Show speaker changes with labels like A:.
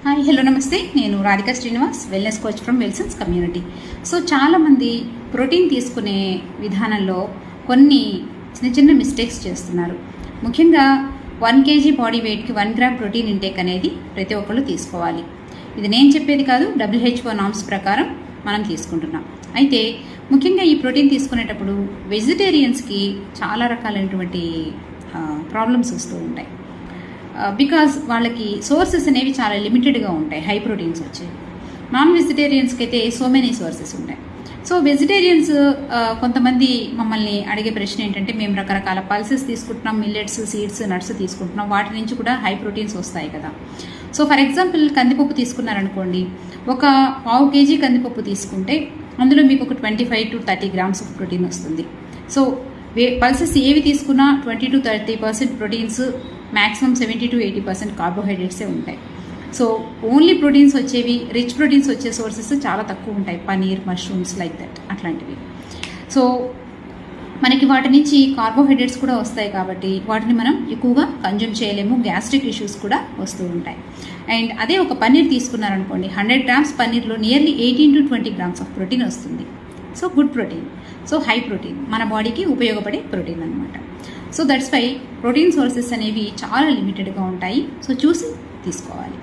A: Hi hello నమస్తే, నేను Radhika Srinivas, wellness coach from wellness community. So చాలామంది ప్రోటీన్ తీసుకునే విధానంలో కొన్ని చిన్న చిన్న మిస్టేక్స్ చేస్తున్నారు. ముఖ్యంగా 1 kg బాడీ వెయిట్కి 1 గ్రామ్ ప్రోటీన్ ఇంటేక్ అనేది ప్రతి ఒక్కళ్ళు తీసుకోవాలి. ఇది నేను చెప్పేది కాదు, WHO నామ్స్ ప్రకారం మనం తీసుకుంటున్నాం. అయితే ముఖ్యంగా ఈ ప్రోటీన్ తీసుకునేటప్పుడు వెజిటేరియన్స్కి చాలా రకాలైనటువంటి ప్రాబ్లమ్స్ వస్తూ ఉంటాయి. బికాజ్ వాళ్ళకి సోర్సెస్ అనేవి చాలా లిమిటెడ్గా ఉంటాయి. హై ప్రోటీన్స్ వచ్చేవి. నాన్ వెజిటేరియన్స్కి అయితే సో మెనీ సోర్సెస్ ఉంటాయి. సో వెజిటేరియన్స్ కొంతమంది మమ్మల్ని అడిగే ప్రశ్న ఏంటంటే, మేము రకరకాల పల్సెస్ తీసుకుంటున్నాం, మిల్లెట్స్, సీడ్స్, నట్స్ తీసుకుంటున్నాం, వాటి నుంచి కూడా హై ప్రోటీన్స్ వస్తాయి కదా. సో ఫర్ ఎగ్జాంపుల్ కందిపప్పు తీసుకున్నారనుకోండి, ఒక 1/2 kg కందిపప్పు తీసుకుంటే అందులో మీకు ఒక 25 to 30 grams ఆఫ్ ప్రోటీన్ వస్తుంది. సో పల్సెస్ ఏవి తీసుకున్నా 20 to 30% ప్రోటీన్స్, మ్యాక్సిమం 70 to 80% కార్బోహైడ్రేట్సే ఉంటాయి. సో ఓన్లీ ప్రోటీన్స్ వచ్చేవి, రిచ్ ప్రోటీన్స్ వచ్చే సోర్సెస్ చాలా తక్కువ ఉంటాయి. పనీర్, మష్రూమ్స్, లైక్ దట్ అట్లాంటివి. సో మనకి వాటి నుంచి కార్బోహైడ్రేట్స్ కూడా వస్తాయి కాబట్టి వాటిని మనం ఎక్కువగా కన్జ్యూమ్ చేయలేము. గ్యాస్ట్రిక్ ఇష్యూస్ కూడా వస్తూ ఉంటాయి. అండ్ అదే ఒక పన్నీర్ తీసుకున్నారనుకోండి, 100 grams పన్నీర్లో nearly 18 to 20 grams of protein వస్తుంది. So good protein, so high protein, మన బాడీకి ఉపయోగపడే ప్రోటీన్ అనమాట. So that's why protein sources అనేవి చాలా లిమిటెడ్గా ఉంటాయి. సో చూసి తీసుకోవాలి.